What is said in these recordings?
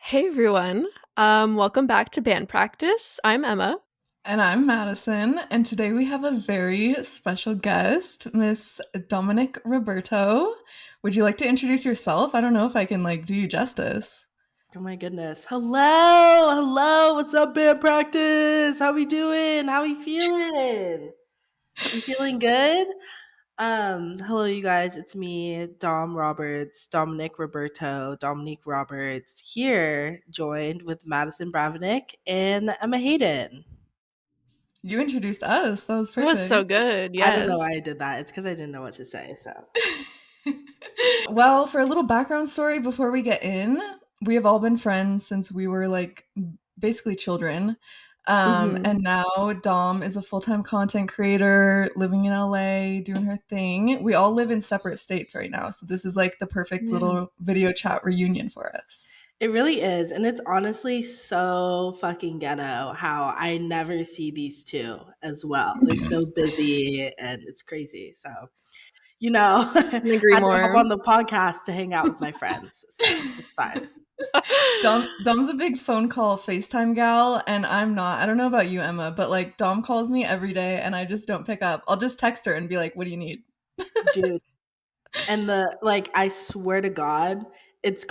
Hey everyone. Welcome back to band practice. I'm Emma. And I'm Madison, and today we have a very special guest, Miss Dominic Roberto. Would you like to introduce yourself? I don't know if I can do you justice. Oh my goodness. Hello. What's up, band practice? How we doing? How we feeling? We feeling good? Hello you guys. It's me, Dominique Roberts, here, joined with Madison Bravenick and Emma Hayden. You introduced us. That was That was so perfect. good. I don't know Yes. why I did that. It's because I didn't know what to say, so. Well, for a little background story before we get in, we have all been friends since we were basically children. Mhm. And now Dom is a full-time content creator living in LA, doing her thing. We all live in separate states right now, so this is like the perfect Yeah. little video chat reunion for us. It really is. And it's honestly so fucking ghetto how I never see these two as well. They're so busy and it's crazy. So, Couldn't agree had to hop more. on the podcast to hang out with my friends. So it's fine. Dom's a big phone call FaceTime gal, and I'm not. I don't know about you, Emma, but Dom calls me every day and I just don't pick up. I'll just text her and be like, "What do you need?" Dude. And I swear to God, it's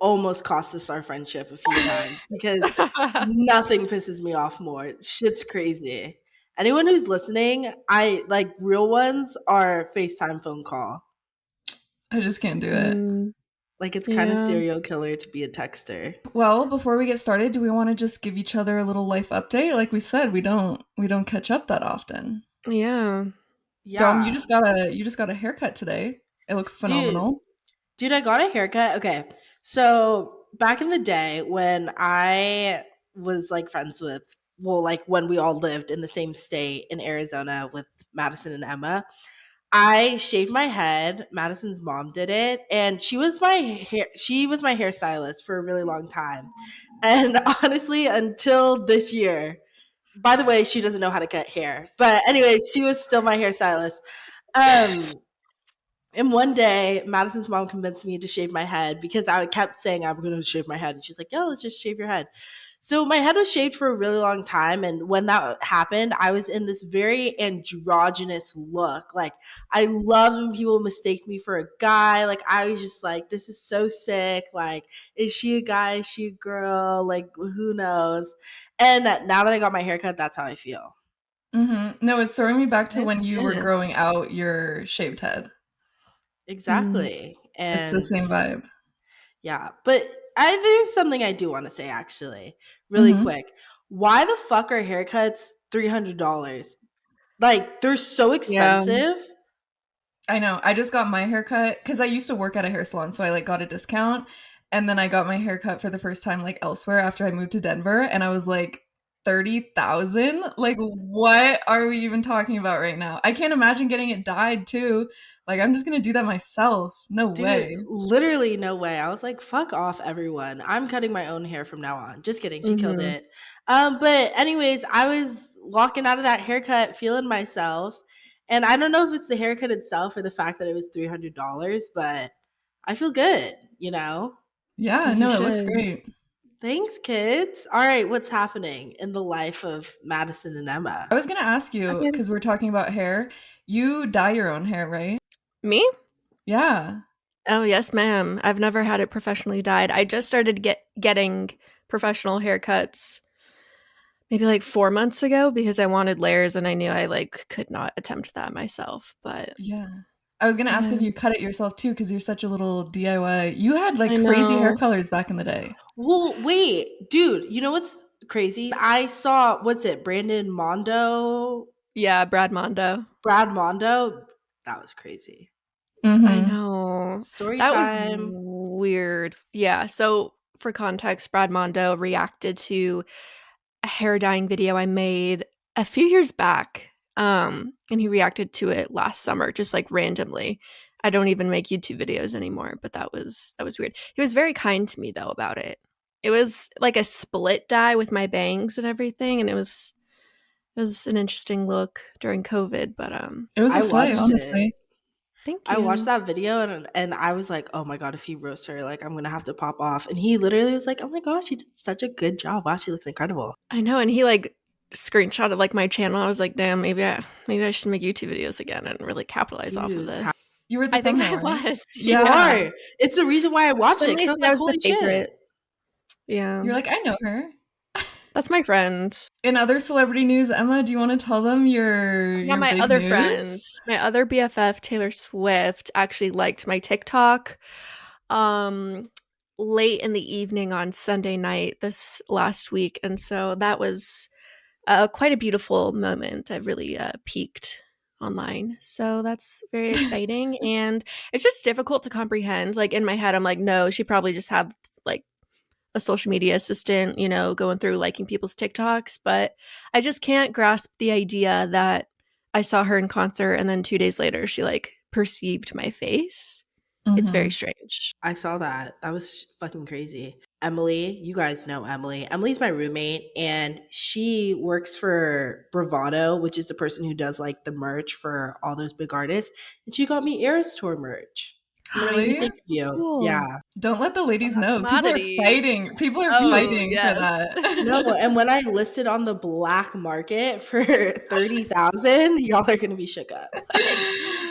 almost cost us our friendship a few times because nothing pisses me off more. Shit's crazy. Anyone who's listening, I like real ones are FaceTime phone call. I just can't do it. Mm, Like it's kind of yeah. serial killer to be a texter. Well, before we get started, do we want to just give each other a little life update? Like we said, we don't catch up that often. Yeah. Dom, Yeah. you just got a haircut today. It looks Dude, phenomenal. dude, I got a haircut. Okay. So back in the day when I was like friends with, well, like when we all lived in the same state in Arizona with Madison and Emma, I shaved my head. Madison's mom did it, and she was my hairstylist for a really long time. And honestly, until this year, by the way, she doesn't know how to cut hair. But anyway, she was still my hairstylist. Um and one day, Madison's mom convinced me to shave my head because I kept saying I'm going to shave my head. And she's like, yeah, let's just shave your head. So my head was shaved for a really long time. And when that happened, I was in this very androgynous look. Like, I loved when people mistake me for a guy. Like, I was just like, this is so sick. Like, is she a guy? Is she a girl? Like, who knows? And now that I got my haircut, that's how I feel. No, it's throwing me back to That's when you were good. growing out your shaved head. Mm. Exactly. It's the And same vibe. yeah, but there's something I do want to say actually, really hmm quick. Why the fuck are haircuts $300? Like they're so Yeah. expensive. I know. I just got my haircut because I used to work at a hair salon, so I got a discount, and then I got my haircut for the first time elsewhere after I moved to Denver, and I was like 30,000. Like, what are we even talking about right now? I can't imagine getting it dyed too. Like, I'm just gonna do that myself. No Dude, way. literally no way. I was like, fuck off everyone. I'm cutting my own hair from now on. Just kidding. She killed Mhm. it. But anyways, I was walking out of that haircut feeling myself. And I don't know if it's the haircut itself or the fact that it was $300, but I feel good, you know? Yeah, As you no, it looks should. great. Thanks, kids. All right, what's happening in the life of Madison and I Emma? was gonna ask you Okay. because we're talking about hair. You dye your own hair, right? Me? Yeah. Oh, yes, ma'am. I've never had it professionally dyed. I just started getting professional haircuts maybe like 4 months ago because I wanted layers and I knew I could not attempt that myself, but Yeah. I was gonna ask if yeah. you cut it yourself too, because you're such a little DIY. You had I crazy hair know. colors back in the day. Well, wait, dude, you know what's crazy? I saw, what's it, Yeah, Brad Mondo. Brad Mondo? That was crazy. I Mm-hmm. know. Story That was time. weird. Yeah, so for context, Brad Mondo reacted to a hair dyeing video I made a few years back. And he reacted to it last summer just randomly. I don't even make YouTube videos anymore, but that was weird. He was very kind to me though about it. It was like a split dye with my bangs and everything, and it was an interesting look during COVID, but It was a I sleigh, watched it. honestly. Thank I watched you. that video and I was like, oh my god, if he roasts her, like I'm gonna have to pop off. And he literally was like, oh my gosh, she did such a good job. Wow, she looks incredible. I know, and he like screenshotted like my channel. I was like, damn, maybe I should make YouTube videos again and really capitalize off of Dude, this. You were the I think thumbnail, I right? was. you Yeah. are. It's the reason why I watched it. Somebody Because I said was I like, was the holy favorite. shit. Yeah. You're like, I know her. That's my friend. In other celebrity news, Emma, do you want to tell them Yeah, your my big other friend, news? my other BFF, Taylor Swift, actually liked my TikTok um late in the evening on Sunday night this last week. And so that was quite a beautiful moment. I've really peaked online. So that's very exciting. And it's just difficult to comprehend. Like in my head, I'm like, no, she probably just had like a social media assistant, going through liking people's TikToks. But I just can't grasp the idea that I saw her in concert and then 2 days later she like perceived my face. It's very Mm-hmm. strange. I saw that. That was fucking crazy. Emily, you guys know Emily. Emily's my roommate and she works for Bravado, which is the person who does like the merch for all those big artists. And she got me Eras Tour merch. I'm gonna make a Really? thank you. Cool. Yeah. Don't let the ladies know. People are Commodity. fighting. People are Dude, Oh, fighting for yes. no, that. and when I listed on the black market for 30,000, y'all are gonna be shook up. Like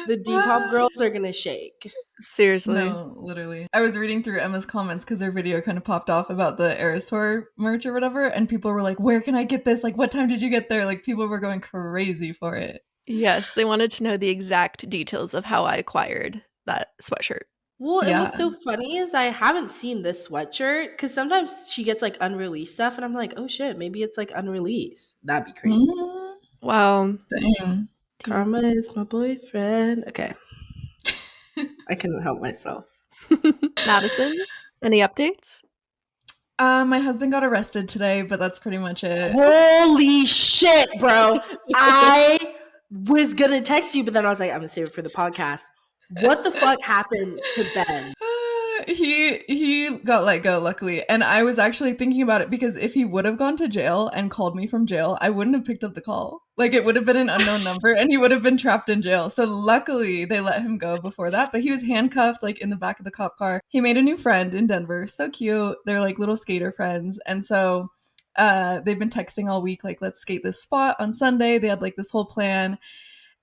the Depop girls are gonna shake. Seriously. No, literally. I was reading through Emma's comments because her video kind of popped off about the Eras Tour merch or whatever, and people were like, "Where can I get this? Like, what time did you get there?" Like, people were going crazy for it. Yes, they wanted to know the exact details of how I acquired that sweatshirt. Well, and what's Yeah. so funny is I haven't seen this sweatshirt because sometimes she gets like unreleased stuff, and I'm like, oh shit, maybe it's like unreleased. That'd be crazy. Mhm. Wow. Dang. Karma is my boyfriend. Okay, I couldn't help myself. Madison, any updates? My husband got arrested today, but that's pretty much it. Holy shit, bro. I was gonna text you, but then I was like, I'm gonna save it for the podcast. What the fuck happened to Ben? He got let go, luckily. And I was actually thinking about it because if he would have gone to jail and called me from jail, I wouldn't have picked up the call. Like it would have been an unknown number and he would have been trapped in jail. So luckily they let him go before that. But he was handcuffed like in the back of the cop car. He made a new friend in Denver. So cute. They're like little skater friends. And so they've been texting all week, like, let's skate this spot on Sunday. They had like this whole plan.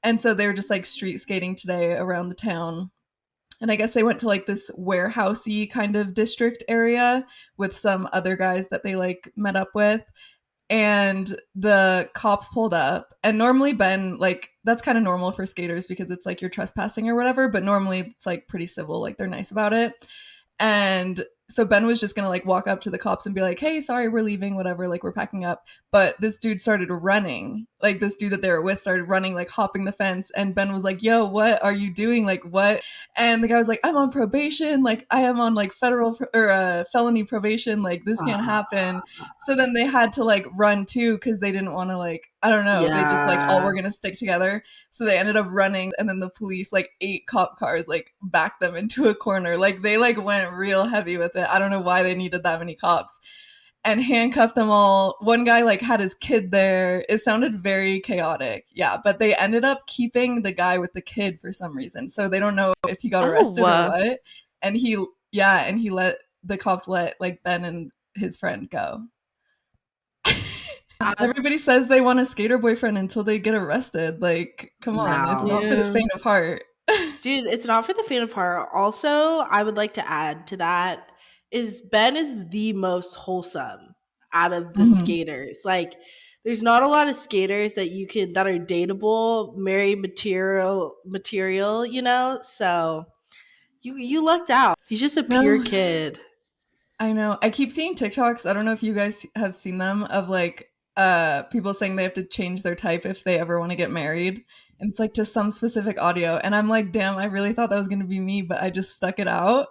And so they were just like street skating today around the town. And I guess they went to like this warehousey kind of district area with some other guys that they like met up with. And the cops pulled up. And normally Ben, like, that's kind of normal for skaters because it's like you're trespassing or whatever, but normally it's like pretty civil, like they're nice about it. And so Ben was just gonna like walk up to the cops and be like, hey, sorry, we're leaving, whatever, like we're packing up. But this dude started running. Like this dude that they were with started running, like hopping the fence. And Ben was like, yo, what are you doing? Like, what? And the guy was like, I'm on probation. Like, I am on like federal or felony probation. Like, this can't happen. So then they had to like run too because they didn't want to like, I don't know. They just like all Yeah. were gonna stick together. So they ended up running, and then the police, like 8 cop cars, like backed them into a corner. Like they like went real heavy with it. I don't know why they needed that many cops. And handcuffed them all. One guy like had his kid there. It sounded very chaotic. Yeah, but they ended up keeping the guy with the kid for some reason. So they don't know if he got arrested or what. And he let the cops let like Ben and his friend go. Everybody says they want a skater boyfriend until they get arrested. Like, come on, it's not for the faint of heart. Dude, it's not for the faint of heart. Also, I would like to add to that is Ben is the most wholesome out of the skaters. Like, there's not a lot of skaters that you can that are dateable, married material, you know? So you lucked out. He's just a pure kid. I know. I keep seeing TikToks. I don't know if you guys have seen them of like people saying they have to change their type if they ever want to get married. And it's like to some specific audio. And I'm like, damn, I really thought that was gonna be me, but I just stuck it out.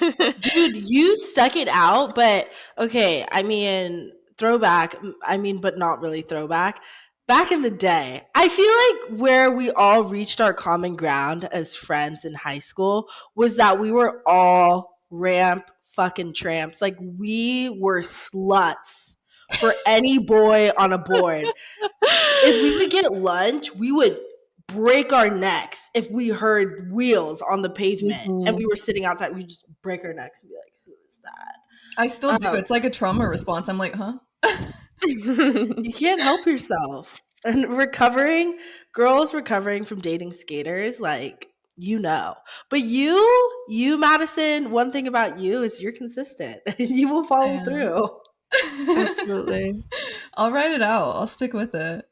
Dude, you stuck it out, but okay, I mean, throwback, but not really throwback. Back in the day, I feel like where we all reached our common ground as friends in high school was that we were all ramp fucking tramps. Like we were sluts for any boy on a board. If we would get lunch, we would break our necks if we heard wheels on the pavement and Mhm. we were sitting outside. We just break our necks and be like, "Who is that?" I still do. It's like a trauma response. I'm like, huh? You can't help yourself. And girls recovering from dating skaters, like, But you, Madison, one thing about you is you're consistent and you will I follow am. through. Absolutely. I'll write it out. I'll stick with it.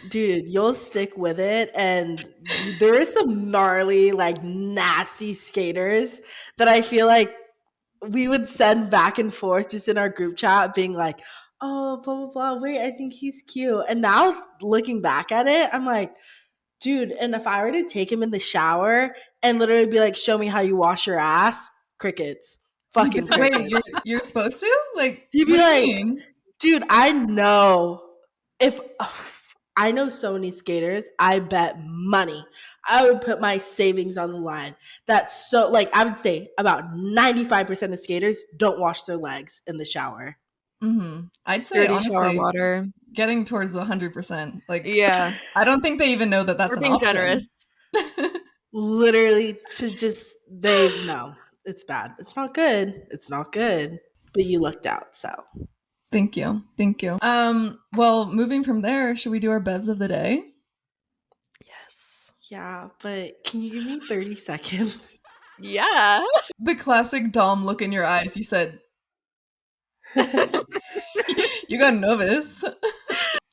Dude, you'll stick with it. And there are some gnarly, like, nasty skaters that I feel like we would send back and forth just in our group chat being like, oh, blah, blah, blah. Wait, I think he's cute. And now looking back at it, I'm like, dude, and if I were to take him in the shower and literally be like, show me how you wash your ass, crickets. Fucking Wait, crickets. you're supposed to? Like, He'd be what do you like, mean? dude, I know if I know so many skaters, I bet money. I would put my savings on the line. That's so, like, I would say about 95% of skaters don't wash their legs in the shower. I'd say Dirty shower honestly, water. getting towards 100%. Like, Yeah. I don't think they even know that that's We're an being option. generous. Literally to just, no, it's bad. It's not good. It's not good. But you lucked out, so. Thank you. Thank you. Well, moving from there, should we do our bevs of the day? Yes. Yeah, but can you give me 30 seconds? Yeah. The classic Dom look in your eyes. You said, you got nervous.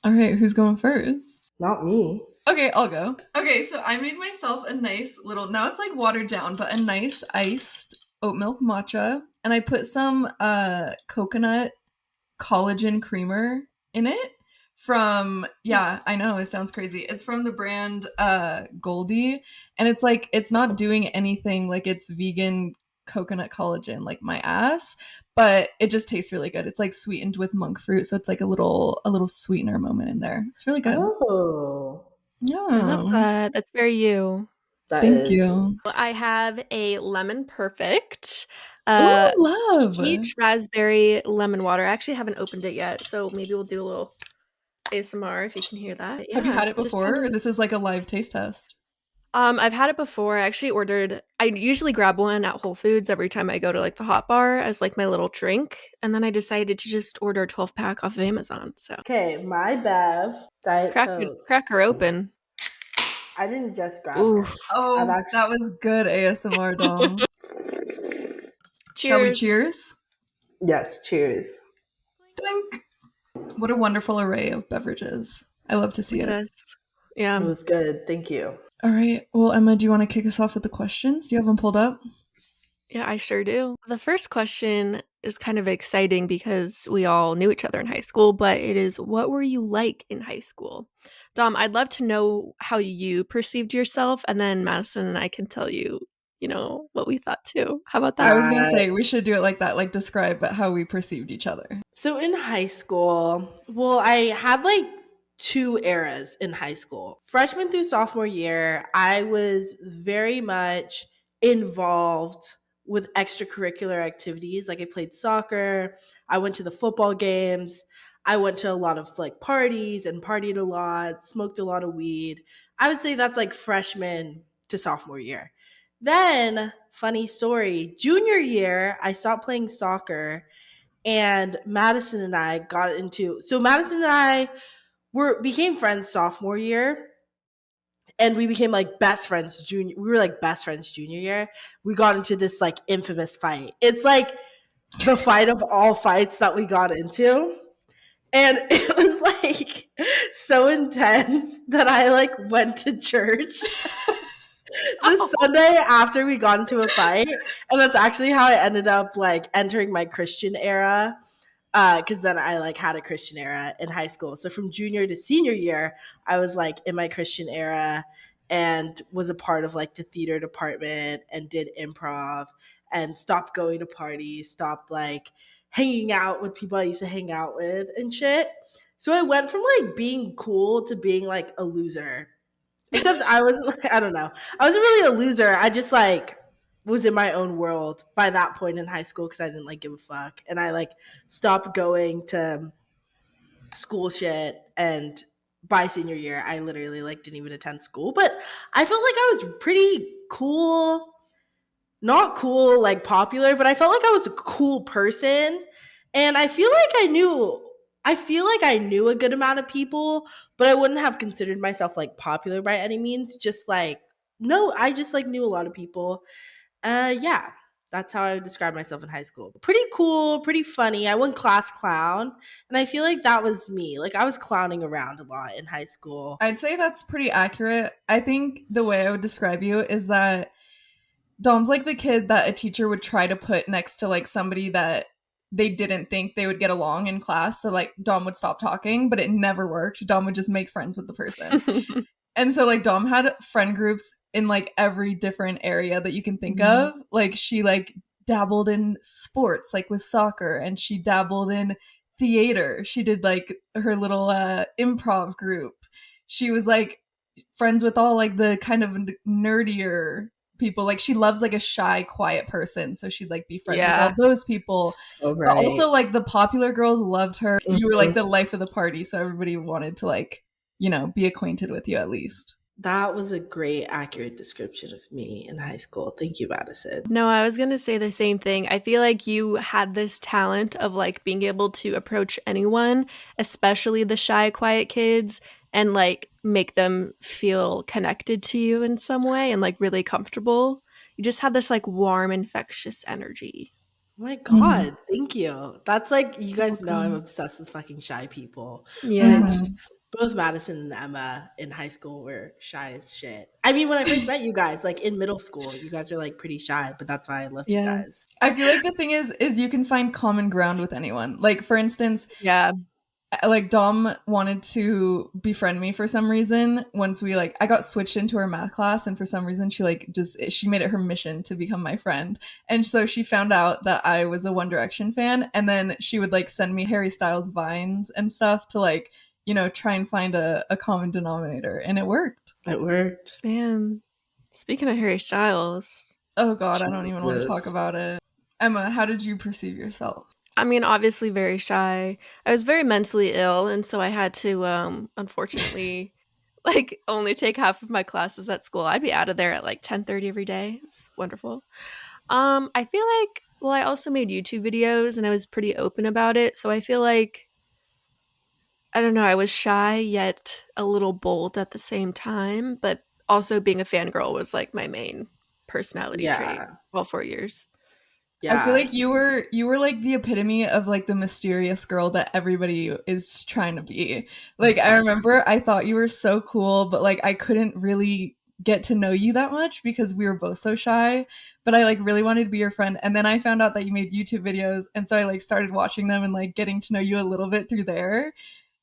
All right, who's going first? Not me. Okay, I'll go. Okay, so I made myself a nice little, now it's like watered down, but a nice iced oat milk matcha. And I put some coconut collagen creamer in it from, yeah, I know it sounds crazy. It's from the brand Goldie, and it's like it's not doing anything like it's vegan coconut collagen like my ass, but it just tastes really good. It's like sweetened with monk fruit, so it's like a little sweetener moment in there. It's really good. Oh, I love Yeah. that. That's very you. that Thank is. you. I have a lemon perfect. Ooh, Uh love. Peach raspberry lemon water. I actually haven't opened it yet, so maybe we'll do a little ASMR if you can hear that. Have you had it just before, kind or of this is like a live taste test? I've had it before. I usually grab one at Whole Foods every time I go to like the hot bar as like my little drink, and then I decided to just order a 12 pack off of Amazon. So Okay, my Bev, Diet Coke. crack her open. I didn't just grab Ooh, this. I've Oh, actually. that was good ASMR, Dom. Shall we cheers. cheers? Yes, cheers. Drink. What a wonderful array of beverages. I love to see Look at it. us. Yeah. It was good. Thank you. All right. Well, Emma, do you want to kick us off with the questions? Do you have them pulled up? Yeah, I sure do. The first question is kind of exciting because we all knew each other in high school, but it is, what were you like in high school? Dom, I'd love to know how you perceived yourself, and then Madison and I can tell you, what we thought too. How about I that? was going to say we should do it like that, like describe how we perceived each other. So in high school, well, I had like two eras in high school. Freshman through sophomore year, I was very much involved with extracurricular activities. Like I played soccer, I went to the football games, I went to a lot of like parties and partied a lot, smoked a lot of weed. I would say that's like freshman to sophomore year. Then, funny story, junior year, I stopped playing soccer and Madison and I got into, so Madison and I became friends sophomore year, and we became like best friends junior. We were like best friends junior year. We got into this like infamous fight. It's like the fight of all fights that we got into. And it was like so intense that I like went to church the Sunday after we got into a fight. And that's actually how I ended up like entering my Christian era. Because then I like had a Christian era in high school. So from junior to senior year, I was like in my Christian era and was a part of like the theater department and did improv and stopped going to parties, stopped like hanging out with people I used to hang out with and shit. So I went from like being cool to being like a loser. Except I wasn't like, I don't know. I wasn't really a loser. I just like was in my own world by that point in high school because I didn't like give a fuck. And I like stopped going to school shit and by senior year, I literally like didn't even attend school. But I felt like I was pretty cool, not cool like popular, but I felt like I was a cool person. And I feel like I knew a good amount of people, but I wouldn't have considered myself like popular by any means. Just like no, I just like knew a lot of people. Yeah, that's how I would describe myself in high school. Pretty cool, pretty funny. I went class clown, and I feel like that was me. Like I was clowning around a lot in high school. I'd say that's pretty accurate. I think the way I would describe you is that Dom's like the kid that a teacher would try to put next to like somebody that they didn't think they would get along in class. So like Dom would stop talking, but it never worked. Dom would just make friends with the person. And so like Dom had friend groups in like every different area that you can think of. Like she like dabbled in sports like with soccer, and she dabbled in theater. She did like her little improv group. She was like friends with all like the kind of nerdier people. Like she loves like a shy, quiet person, so she'd like be friends with all Yeah. those people. So But right. also like the popular girls loved her. You were Mhm. like the life of the party, so everybody wanted to like, you know, be acquainted with you at least. That was a great, accurate description of me in high school. Thank you, Madison. No, I was gonna say the same thing. I feel like you had this talent of like being able to approach anyone, especially the shy, quiet kids, and like make them feel connected to you in some way and like really comfortable. You just had this like warm, infectious energy. Oh my Mhm. god, thank you. That's like you So guys know I'm welcome. obsessed with fucking shy people, Yeah. which Mhm. both Madison and Emma in high school were shy as shit. I mean, when I first met you guys, like in middle school, you guys are like pretty shy, but that's why I loved you Yeah. guys. I feel like the thing is you can find common ground with anyone. Like for instance, Yeah. like Dom wanted to befriend me for some reason. Once we like I got switched into her math class, and for some reason she like just she made it her mission to become my friend. And so she found out that I was a One Direction fan, and then she would like send me Harry Styles vines and stuff to like, you know, try and find a common denominator, and it worked. It worked. Man. Speaking of Harry Styles, Oh god, I don't even want to talk Jesus. about it. Emma, how did you perceive yourself? I mean, obviously very shy. I was very mentally ill, and so I had to unfortunately like only take half of my classes at school. I'd be out of there at like 10:30 every day. It's wonderful. I feel like well, I also made YouTube videos and I was pretty open about it. So I feel like I don't know, I was shy yet a little bold at the same time, but also being a fangirl was like my main personality trait Yeah. all 4 years. I feel Yeah. like you were like the epitome of like the mysterious girl that everybody is trying to be. Like I remember I thought you were so cool, but like I couldn't really get to know you that much because we were both so shy, but I like really wanted to be your friend. And then I found out that you made YouTube videos, and so I like started watching them and like getting to know you a little bit through there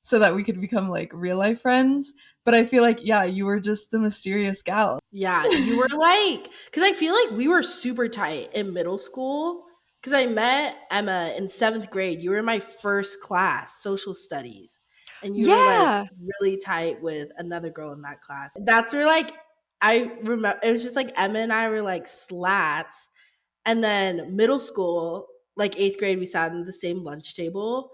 so that we could become like real life friends. But I feel like yeah, you were just the mysterious gal. Yeah, you were like, because I feel like we were super tight in middle school. Because I met Emma in seventh grade. You were in my first class, social studies. And you were like Yeah. really tight with another girl in that class. That's where like, I remember, it was just like Emma and I were like slats. And then middle school, like eighth grade, we sat in the same lunch table.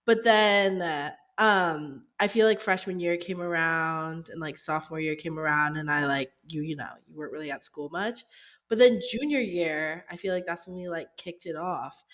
But then I feel like freshman year came around and like sophomore year came around and I like you know, you weren't really at school much. But then junior year, I feel like that's when we like kicked it off.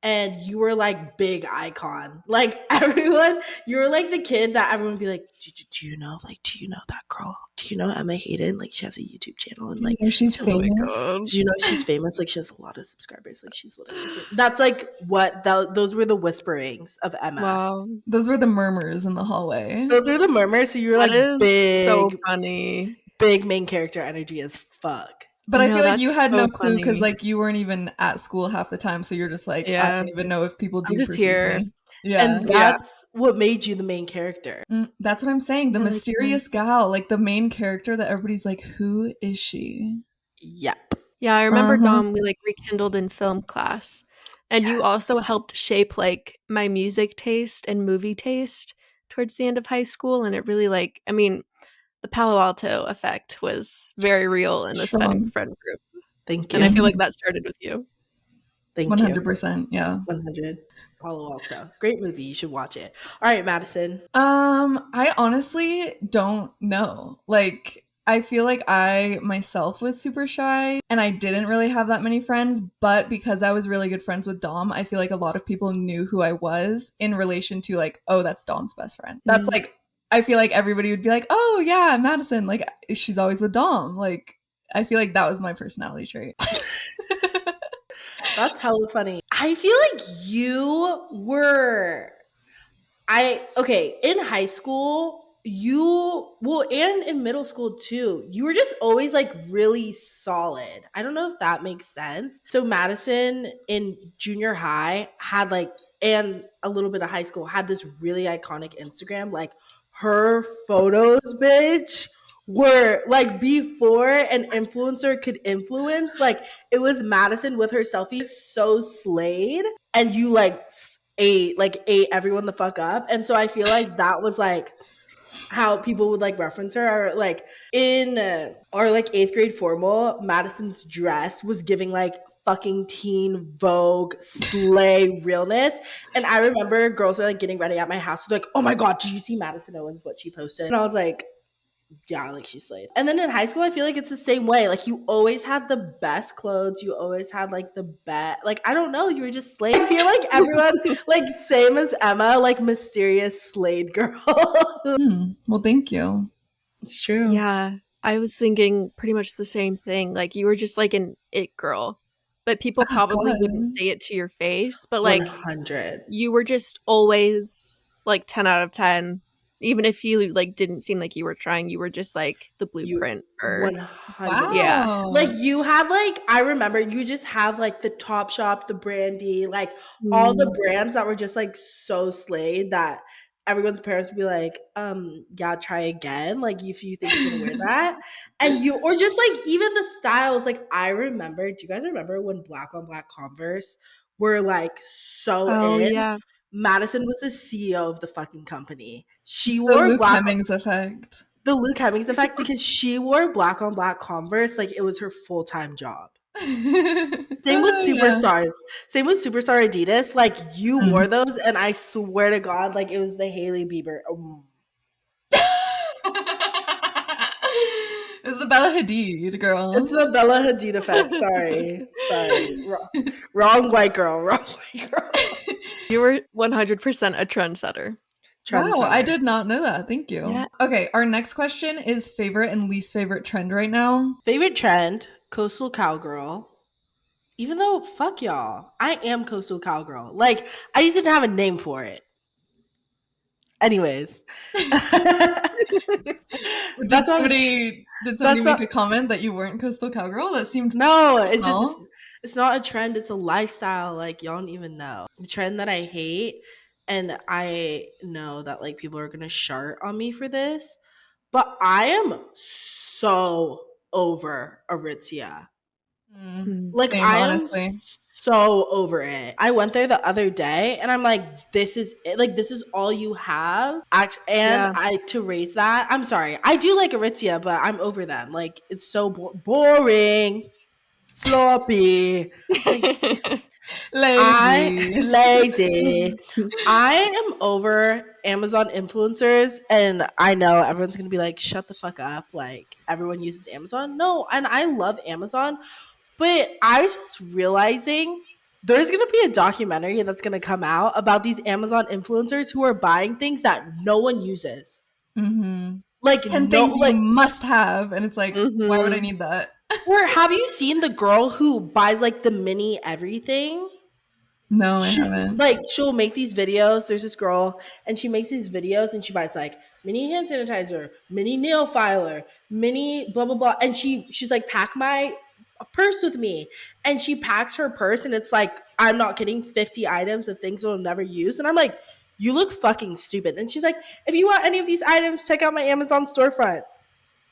And you were like big icon. Like everyone, you were like the kid that everyone would be like, do you know, like, do you know that girl? Do you know Emma Hayden? Like she has a YouTube channel and Do you like know she's she has a Oh my famous? god. do you know she's famous? Like she has a lot of subscribers. Like she's literally that's like what those were the whisperings of Emma. Wow. Those were the murmurs in the hallway. Those are the murmurs. So you're That like is so big, funny. big main character energy as fuck. But I No, feel like you that's had so no clue because funny. like you weren't even at school half the time, so you're just like, I Yeah. don't even know if people I'm do just perceive here. me. Yeah. And Yeah. that's what made you the main character. That's what I'm saying. The I like that. mysterious gal, like the main character that everybody's like, who is she? Yep. Yeah, I remember Uh-huh. Dom, we like rekindled in film class. And you also Yes. helped shape like my music taste and movie taste towards the end of high school. And it really like, I mean, the Palo Alto effect was very real in this Strong. friend group. Thank And I you. feel like Mhm. that started with you. Thank you. 100%. Yeah. 100. Palo Alto. Great movie. You should watch it. All right, Madison. I honestly don't know. Like, I feel like I myself was super shy and I didn't really have that many friends, but because I was really good friends with Dom, I feel like a lot of people knew who I was in relation to like, oh, that's Dom's best friend. That's like, I feel like everybody would be like, oh yeah, Madison, like she's always with Dom. Like, I feel like that was my personality trait. That's hella funny. I feel like you were in high school, and in middle school too, you were just always like really solid. I don't know if that makes sense. So Madison in junior high had like, and a little bit of high school, had this really iconic Instagram. Like her photos, bitch, were like before an influencer could influence. Like it was Madison with her selfies, so slayed, and you like ate everyone the fuck up. And so I feel like that was like how people would like reference her, or like in our like 8th grade formal, Madison's dress was giving like fucking teen Vogue slay realness. And I remember girls were like getting ready at my house, like, oh my god, did you see Madison Owens, what she posted? And I was like, yeah, like she slayed. And then in high school, I feel like it's the same way. Like you always had the best clothes. You always had like the best, like, I don't know, you were just slayed. I feel like everyone, like same as Emma, like mysterious slayed girl. Well, thank you. It's true. Yeah, I was thinking pretty much the same thing. Like you were just like an it girl, but people Oh, probably wouldn't God. say it to your face. But like 100. you were just always like 10 out of 10. Even if you like didn't seem like you were trying, you were just like the You blueprint for 100. yeah. Wow. Like you had like, I remember you just have like the Top Shop, the Brandy, like all the Mm. brands that were just like so slayed that everyone's parents would be like, yeah, try again. Like if you think you're gonna wear that. And you, or just like even the styles, like I remember, do you guys remember when black on black Converse were like so Oh in? yeah. Madison was the CEO of the fucking company. She It's the wore Luke black, Hemmings effect. the Luke Hemmings effect, because she wore black on black Converse like it was her full-time job. Same with Yeah. Superstars. Same with Superstar Adidas. Like you wore Mm. those, and I swear to God, like it was the Hailey Bieber. It was the Bella Hadid girl. It's the Bella Hadid effect. Sorry, wrong white girl. Wrong white girl. You were 100% a trendsetter. Wow, I Trendsetter. did not know that. Thank you. Yeah. Okay, our next question is favorite and least favorite trend right now. Favorite trend: coastal cowgirl. Even though fuck y'all, I am coastal cowgirl. Like I just didn't have a name for it. Anyways, Did that's not somebody that's make not a comment that you weren't coastal cowgirl? That seemed no. personal. It's not a trend. It's a lifestyle. Like y'all don't even know the trend that I hate, and I know that like people are gonna shart on me for this, but I am so over Aritzia. Mm. Like Same, I am honestly. so over it. I went there the other day and I'm like, this is it. Like this is all you have. And Yeah. I to raise that. I'm sorry. I do like Aritzia, but I'm over them. Like it's so boring, sloppy. Like I Lazy. lazy. I am over Amazon influencers, and I know everyone's gonna be like, shut the fuck up. Like everyone uses Amazon. No, and I love Amazon, but I was just realizing there's going to be a documentary that's going to come out about these Amazon influencers who are buying things that no one uses. Mm-hmm. Like 10 no, things you like, must have, and it's like, why would I Mhm. need that? or have you seen the girl who buys like the mini everything? No, I She haven't. like she'll make these videos. There's this girl and she makes these videos and she buys like mini hand sanitizer, mini nail filer, mini blah blah blah. And she's like, pack my purse with me. And she packs her purse and it's like, I'm not kidding, 50 items of things we'll never use. And I'm like, you look fucking stupid. And she's like, if you want any of these items, check out my Amazon storefront.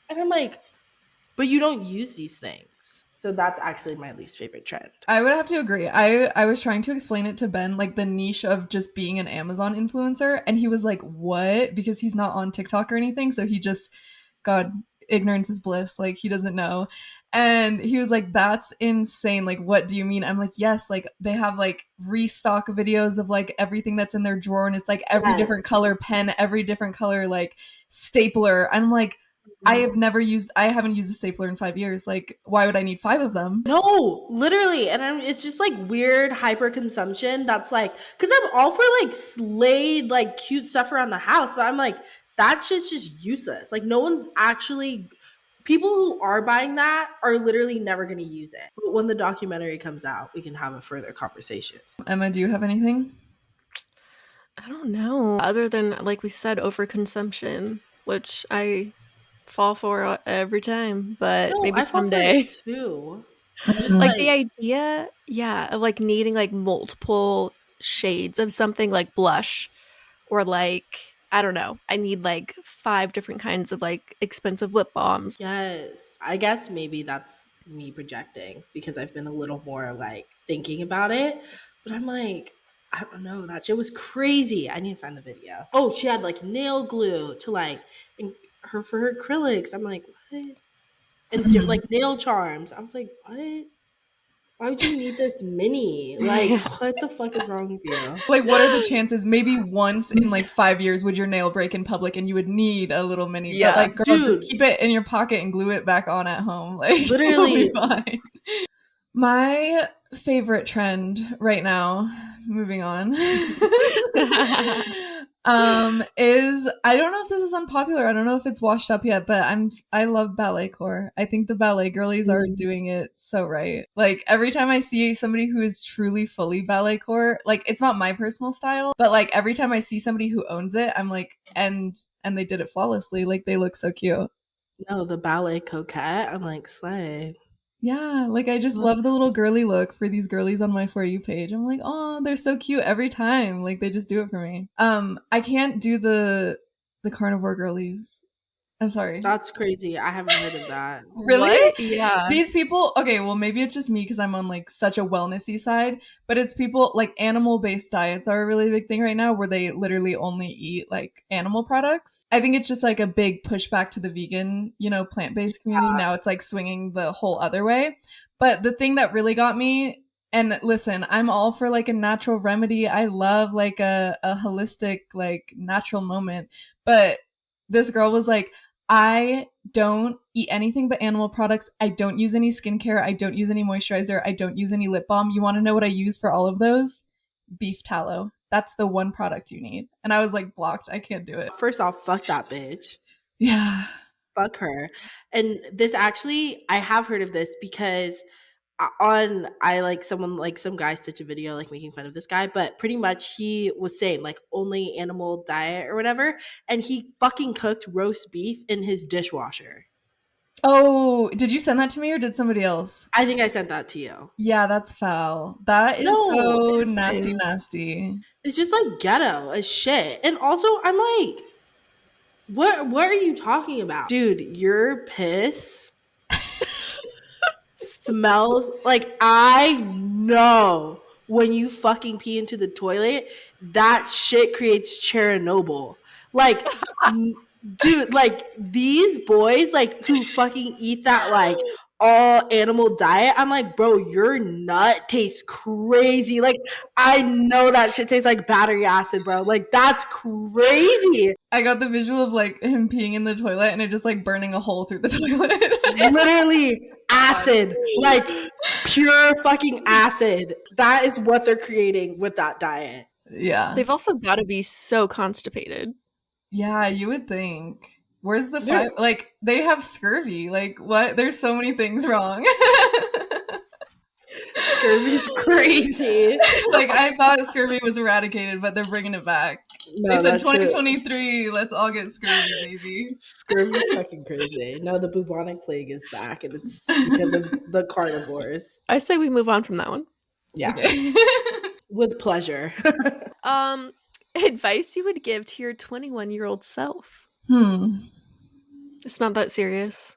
And I'm like, but you don't use these things. So that's actually my least favorite trend. I would have to agree. I was trying to explain it to Ben, like the niche of just being an Amazon influencer, and he was like, "What?" Because he's not on TikTok or anything, so he just, God, ignorance is bliss. Like, he doesn't know. And he was like, that's insane. Like, what do you mean? I'm like, yes, like they have like restock videos of like everything that's in their drawer. And it's like every different color pen, every different color like stapler. I'm like, I haven't used a stapler in 5 years. Like, why would I need 5 of them? No, literally. And it's just like weird hyper consumption. That's like, because I'm all for like Slade, like cute stuff around the house, but I'm like, that shit's just useless. Like, no one's actually, people who are buying that are literally never going to use it. But when the documentary comes out, we can have a further conversation. Emma, do you have anything? I don't know. Other than, like we said, overconsumption, which I fall for every time, but No, maybe I fall for someday. it too. I'm just Like the idea, of like needing like multiple shades of something like blush, or like, I don't know, I need like 5 different kinds of like expensive lip balms. yes. I guess maybe that's me projecting because I've been a little more like thinking about it. But I'm like, I don't know. That shit was crazy. I need to find the video. Oh, she had like nail glue to like her for her acrylics. I'm like, what? And like nail charms. I was like, what? Why would you need this mini? Like, what the fuck is wrong with you? Like, what are the chances? Maybe once in like 5 years would your nail break in public and you would need a little mini. But like, girl, just keep it in your pocket and glue it back on at home. Like, Literally. it'll be fine. My favorite trend right now, moving on, is, I don't know if this is unpopular. I don't know if it's washed up yet, but I love ballet core. I think the ballet girlies are doing it so right. Like, every time I see somebody who is truly fully ballet core, like, it's not my personal style, but like every time I see somebody who owns it, I'm like, and they did it flawlessly. Like, they look so cute. No, the ballet coquette. I'm like, slay. Yeah, like, I just love the little girly look for these girlies on my For You page. I'm like, oh, they're so cute every time. Like, they just do it for me. I can't do the carnivore girlies. I'm sorry. That's crazy. I haven't heard of that. Really? What? Yeah. These people, okay, well, maybe it's just me because I'm on like such a wellnessy side, but it's people like animal-based diets are a really big thing right now where they literally only eat like animal products. I think it's just like a big pushback to the vegan, plant-based community. Now it's like swinging the whole other way. But the thing that really got me, and listen, I'm all for like a natural remedy. I love like a holistic, like natural moment. But this girl was like, I don't eat anything but animal products. I don't use any skincare. I don't use any moisturizer. I don't use any lip balm. You want to know what I use for all of those? Beef tallow. That's the one product you need. And I was like, blocked. I can't do it. First off, fuck that bitch. Yeah. Fuck her. And this actually, I have heard of this because I like someone, like some guy stitched a video like making fun of this guy, but pretty much he was saying like only animal diet or whatever, and he fucking cooked roast beef in his dishwasher. Oh, did you send that to me or did somebody else? I think I sent that to you. Yeah, that's foul. That is so nasty. It's just like ghetto as shit. And also I'm like, what are you talking about? Dude, your piss smells like, I know when you fucking pee into the toilet, that shit creates Chernobyl. Like, dude, like these boys like who fucking eat that like all animal diet, I'm like, bro, your nut tastes crazy. Like, I know that shit tastes like battery acid, bro. Like, that's crazy. I got the visual of like him peeing in the toilet and it just like burning a hole through the toilet. Literally acid, like pure fucking acid. That is what they're creating with that diet. Yeah. They've also got to be so constipated. Yeah, you would think. Where's the fight? Like, they have scurvy. Like, what? There's so many things wrong. Scurvy's crazy. Like, I thought scurvy was eradicated, but they're bringing it back. No, they said 2023, let's all get scurvy, baby. Scurvy's fucking crazy. No, the bubonic plague is back, and it's because of the carnivores. I say we move on from that one. Yeah. Okay. With pleasure. Advice you would give to your 21-year-old self? It's not that serious.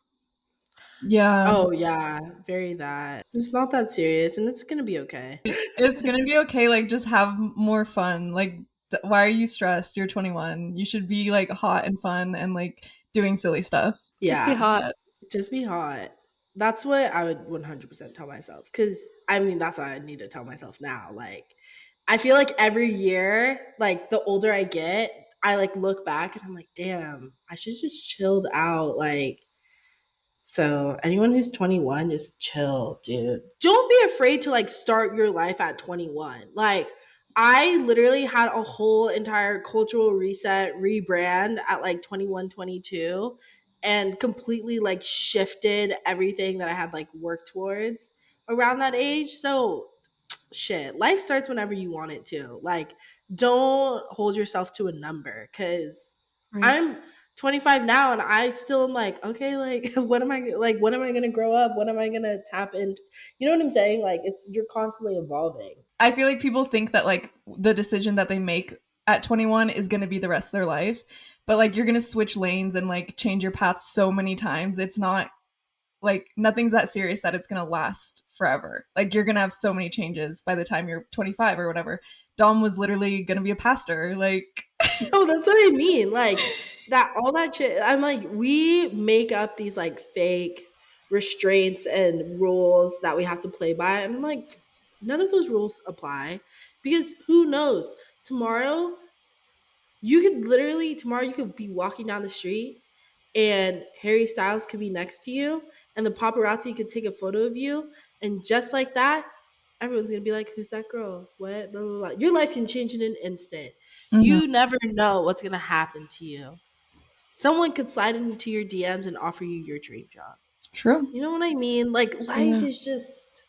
Yeah. Oh, yeah. Very that. It's not that serious, and it's gonna be okay. It's gonna be okay. Like, just have more fun. Like, why are you stressed? You're 21. You should be like hot and fun and like doing silly stuff. Just be Yeah. hot. Just be hot. That's what I would 100% tell myself. Because, I mean, that's what I need to tell myself now. Like, I feel like every year, like, the older I get, I, like, look back and I'm like, damn, I should just chilled out. Like, so anyone who's 21, just chill, dude. Don't be afraid to like start your life at 21. Like I literally had a whole entire cultural reset, rebrand at like 21, 22, and completely like shifted everything that I had like worked towards around that age. So shit, life starts whenever you want it to. Like don't hold yourself to a number cuz Right. I'm 25 now and I still am like, okay, like what am I going to grow up? What am I going to tap into? You know what I'm saying? Like it's you're constantly evolving. I feel like people think that like the decision that they make at 21 is going to be the rest of their life, but like you're going to switch lanes and like change your path so many times. It's not like nothing's that serious that it's going to last forever. Like you're going to have so many changes by the time you're 25 or whatever. Dom was literally going to be a pastor. Like No, that's what I mean. Like that all that shit. I'm like, we make up these like fake restraints and rules that we have to play by. And I'm like, none of those rules apply. Because who knows? Tomorrow tomorrow you could be walking down the street and Harry Styles could be next to you and the paparazzi could take a photo of you and just like that everyone's gonna be like, who's that girl? What? Blah, blah, blah. Your life can change in an instant. mhm. You never know what's gonna happen to you. Someone could slide into your DMs and offer you your dream job. True. You know what I mean? Like life Yeah. is just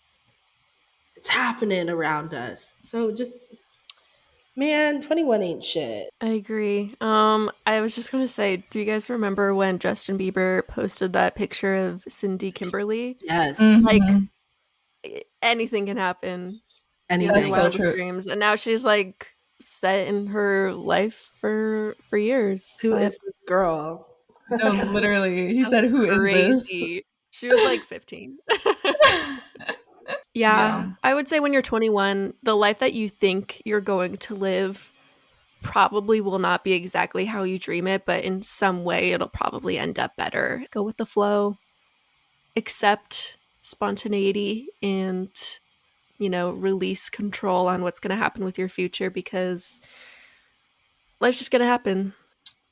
it's happening around us. So just man, 21 ain't shit. I agree. I was just gonna say, do you guys remember when Justin Bieber posted that picture of Cindy Kimberly? Yes. Like Mhm. anything can happen in their That's Anything. so wildest true. dreams, and now she's like set in her life for years. Who But is this girl? No, literally. He that's said, "Who is this?" crazy. She was like 15. Yeah, Yeah. I would say when you're 21, the life that you think you're going to live probably will not be exactly how you dream it, but in some way it'll probably end up better. Go with the flow, accept spontaneity, and, release control on what's going to happen with your future because life's just going to happen.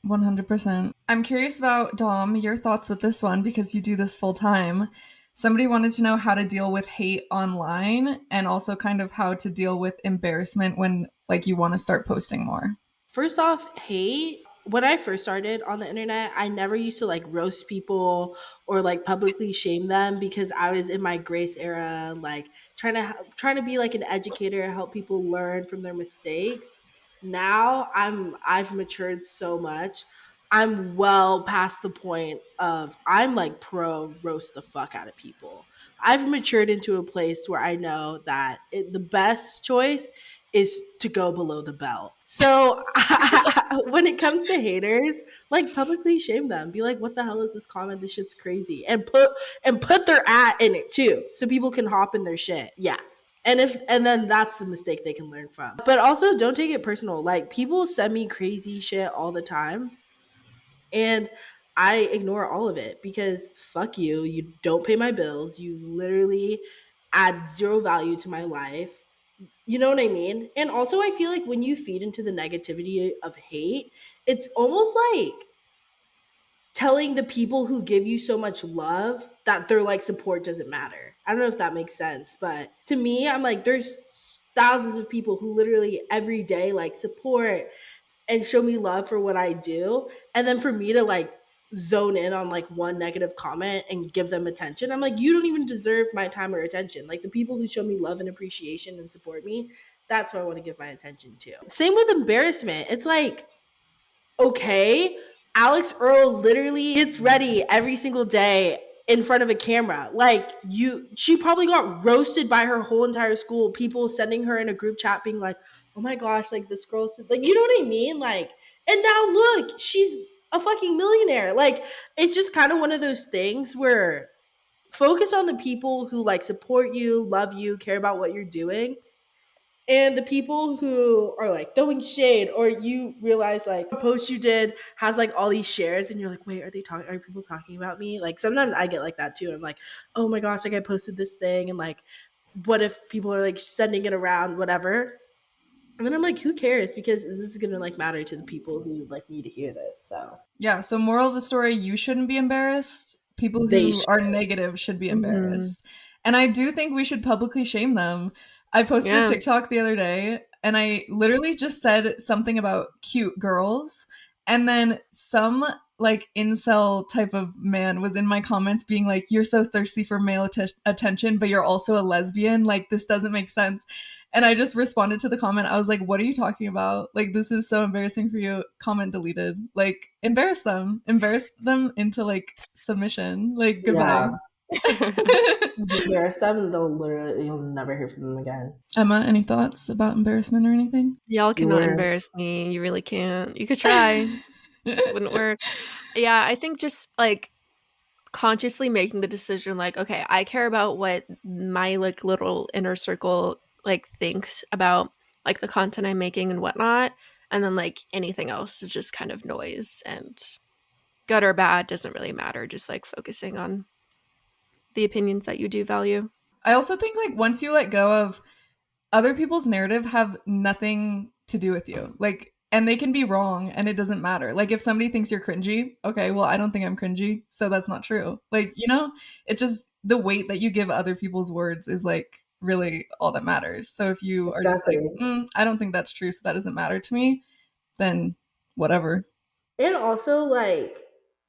100%. I'm curious about Dom, your thoughts with this one because you do this full time. Somebody wanted to know how to deal with hate online and also kind of how to deal with embarrassment when like you want to start posting more. First off, hate. When I first started on the internet, I never used to like roast people or like publicly shame them because I was in my grace era, like trying to be like an educator, help people learn from their mistakes. Now I've matured so much. I'm well past the point of I'm like pro roast the fuck out of people. I've matured into a place where I know that the best choice is to go below the belt. So when it comes to haters, like publicly shame them. Be like, what the hell is this comment? This shit's crazy. And put their at in it too. So people can hop in their shit. Yeah. And then that's the mistake they can learn from. But also don't take it personal. Like people send me crazy shit all the time. And I ignore all of it because fuck you. You don't pay my bills. You literally add zero value to my life. You know what I mean? And also, I feel like when you feed into the negativity of hate, it's almost like telling the people who give you so much love that their like support doesn't matter. I don't know if that makes sense, but to me, I'm like, there's thousands of people who literally every day like support and show me love for what I do. And then for me to like zone in on like one negative comment and give them attention, I'm like, you don't even deserve my time or attention. Like the people who show me love and appreciation and support me, that's who I want to give my attention to. Same with embarrassment. It's like, okay, Alex Earl literally gets ready every single day in front of a camera. Like she probably got roasted by her whole entire school. People sending her in a group chat being like, "Oh my gosh, like this girl's like," you know what I mean? Like, and now look, she's a fucking millionaire. Like, it's just kind of one of those things where focus on the people who like support you, love you, care about what you're doing, And the people who are like throwing shade, or you realize like a post you did has like all these shares and you're like, wait, are people talking about me? Like sometimes I get like that too. I'm like, oh my gosh, like I posted this thing and like what if people are like sending it around, whatever. And then I'm like, who cares? Because this is gonna like matter to the people who like need to hear this. So Yeah, so moral of the story, you shouldn't be embarrassed. People they who are should. negative should be Mhm. embarrassed. And I do think we should publicly shame them. I posted a Yeah. TikTok the other day and I literally just said something about cute girls. And then some like incel type of man was in my comments being like, you're so thirsty for male attention, but you're also a lesbian. Like, this doesn't make sense. And I just responded to the comment. I was like, what are you talking about? Like, this is so embarrassing for you. Comment deleted. Like, embarrass them. Embarrass them into like submission. Like, goodbye. Yeah. Embarrass them and you'll never hear from them again. Emma, any thoughts about embarrassment or anything? Y'all You cannot were embarrass me. You really can't. You could try. Wouldn't work. Yeah, I think just like consciously making the decision like, okay, I care about what my like little inner circle like thinks about like the content I'm making and whatnot. And then like anything else is just kind of noise, and good or bad doesn't really matter. Just like focusing on the opinions that you do value. I also think like once you let go of other people's narrative have nothing to do with you. Like, and they can be wrong and it doesn't matter. Like, if somebody thinks you're cringy, okay, well, I don't think I'm cringy. So that's not true. Like, it's just the weight that you give other people's words is like really all that matters. So if you are just like, exactly. I don't think that's true. So that doesn't matter to me, then whatever. And also, like,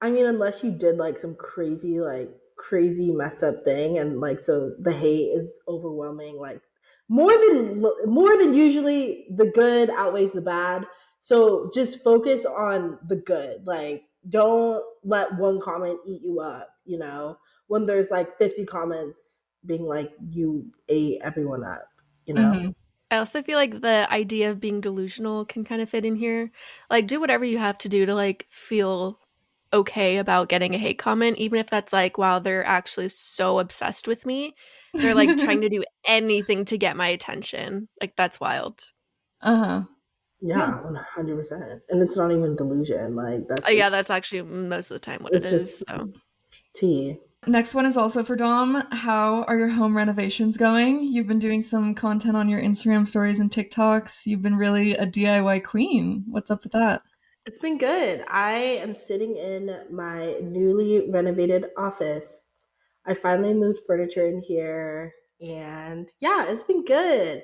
I mean, unless you did like some crazy messed up thing, and like, so the hate is overwhelming, like more than usually, the good outweighs the bad. So just focus on the good. Like, don't let one comment eat you up. When there's like 50 comments being like you ate everyone up. You know. Mm-hmm. I also feel like the idea of being delusional can kind of fit in here. Like, do whatever you have to do to like feel okay about getting a hate comment, even if that's like, wow, they're actually so obsessed with me. They're like trying to do anything to get my attention. Like, that's wild. Uh-huh. Yeah. Yeah, 100%. And it's not even delusion. Like that's Yeah, just that's actually most of the time what it it's just is. So, tea. Next one is also for Dom. How are your home renovations going? You've been doing some content on your Instagram stories and TikToks. You've been really a DIY queen. What's up with that? It's been good. I am sitting in my newly renovated office. I finally moved furniture in here, and yeah, it's been good.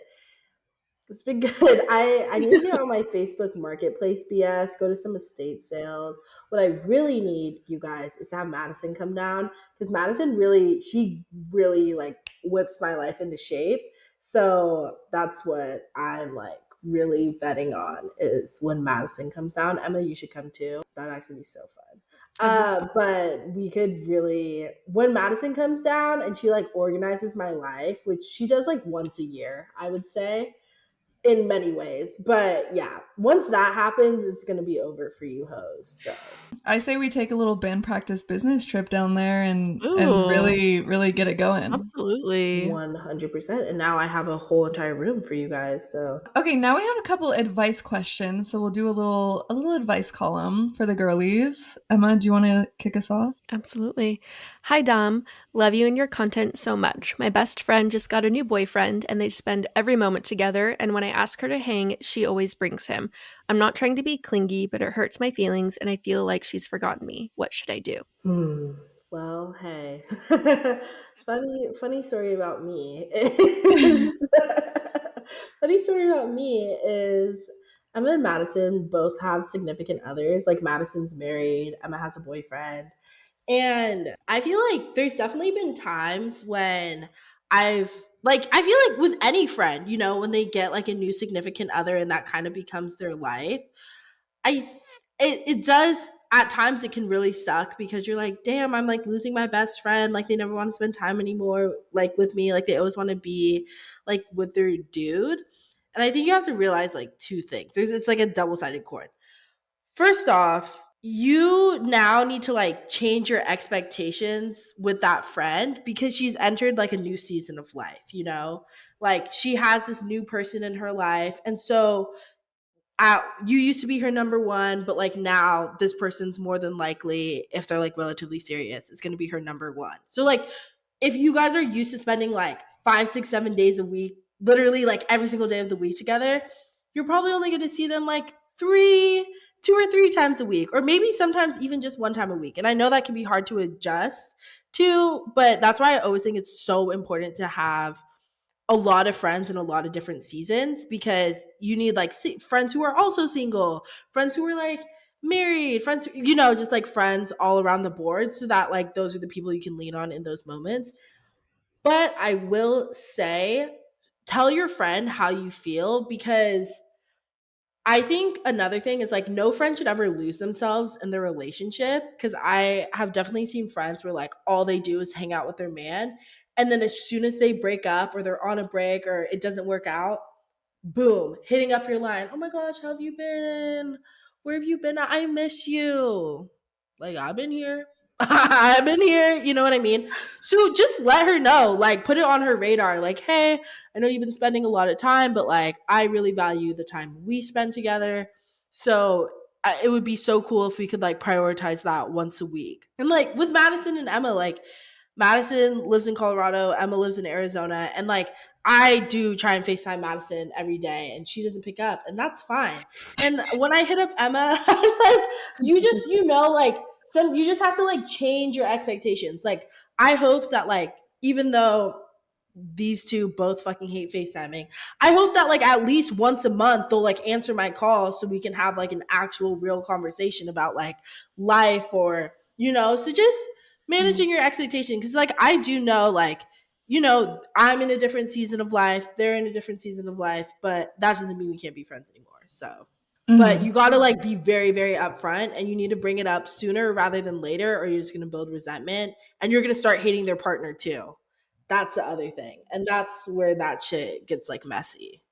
It's been good. I need to get on my Facebook Marketplace BS, go to some estate sales. What I really need, you guys, is to have Madison come down, because she really like whips my life into shape. So that's what I'm like really betting on, is when Madison comes down. Emma, you should come too. That'd actually be so fun. I'd be so But we could really, when Madison comes down and she like organizes my life, which she does like once a year, I would say, in many ways. But yeah, once that happens, it's gonna be over for you hoes. So I say we take a little band practice business trip down there and ooh, really really get it going. absolutely. 100%. And now I have a whole entire room for you guys. So Okay, now we have a couple advice questions, so we'll do a little advice column for the girlies. Emma, do you want to kick us off? Absolutely. Hi, Dom. Love you and your content so much. My best friend just got a new boyfriend, and they spend every moment together. And when I ask her to hang, she always brings him. I'm not trying to be clingy, but it hurts my feelings, and I feel like she's forgotten me. What should I do? hmm. Well, hey. Funny story about me is funny story about me is Emma and Madison both have significant others. Like, Madison's married, Emma has a boyfriend. And I feel like there's definitely been times when I've I feel like with any friend, when they get like a new significant other and that kind of becomes their life, I it does, at times it can really suck, because you're like, damn, I'm like losing my best friend. Like, they never want to spend time anymore like with me. Like, they always want to be like with their dude. And I think you have to realize like two things. It's like a double-sided cord. First off, you now need to like change your expectations with that friend because she's entered like a new season of life, you know? Like she has this new person in her life. And so you used to be her number one, but like now this person's more than likely, if they're like relatively serious, it's going to be her number one. So like if you guys are used to spending like 5, 6, 7 days a week, literally like every single day of the week together, you're probably only going to see them like 2 or 3 times a week, or maybe sometimes even just one time a week. And I know that can be hard to adjust to, but that's why I always think it's so important to have a lot of friends in a lot of different seasons, because you need like friends who are also single, friends who are like married, friends, you know, just like friends all around the board, so that like those are the people you can lean on in those moments. But I will say, tell your friend how you feel, because I think another thing is like no friend should ever lose themselves in their relationship, because I have definitely seen friends where like all they do is hang out with their man, and then as soon as they break up or they're on a break or it doesn't work out, boom, hitting up your line. Oh my gosh, how have you been? Where have you been? I miss you. Like, I've been here. I've been here. You know what I mean? So just let her know, like, put it on her radar. Like, hey, I know you've been spending a lot of time, but like, I really value the time we spend together. So it would be so cool if we could like prioritize that once a week. And like with Madison and Emma, like, Madison lives in Colorado, Emma lives in Arizona, and like I do try and FaceTime Madison every day and she doesn't pick up, and that's fine. And when I hit up Emma, like you just like you just have to like change your expectations. Like I hope that like even though these two both fucking hate FaceTiming, I hope that like at least once a month they'll like answer my call so we can have like an actual real conversation about like life, or you know, so just managing your expectation, because like I do know like, you know, I'm in a different season of life, they're in a different season of life, but that doesn't mean we can't be friends anymore. So but Mhm. you got to like be very very upfront, and you need to bring it up sooner rather than later, or you're just going to build resentment and you're going to start hating their partner too. That's the other thing, and that's where that shit gets like messy.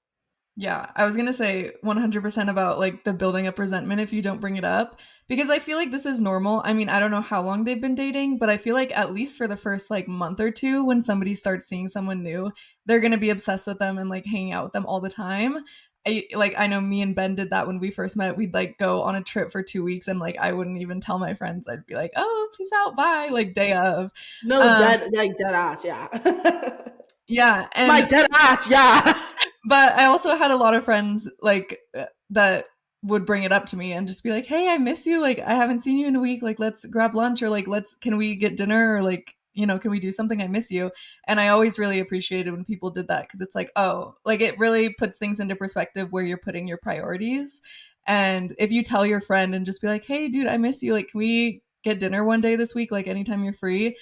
Yeah, I was gonna say 100% about like the building up resentment if you don't bring it up, because I feel like this is normal. I mean, I don't know how long they've been dating, but I feel like at least for the first like month or two, when somebody starts seeing someone new, they're gonna be obsessed with them and like hanging out with them all the time. I know me and Ben did that when we first met. We'd like go on a trip for 2 weeks and like I wouldn't even tell my friends. I'd be like, "Oh, peace out, bye," like day of. No, Um, dead like dead ass, yeah. yeah, and Like dead ass, yeah. but I also had a lot of friends like that would bring it up to me and just be like, "Hey, I miss you. Like I haven't seen you in a week. Like let's grab lunch or like let's can we get dinner or like, you know, can we do something? I miss you." And I always really appreciated when people did that because it's like, "Oh, like it really puts things into perspective where you're putting your priorities." And if you tell your friend and just be like, "Hey, dude, I miss you. Like can we get dinner one day this week like anytime you're free?"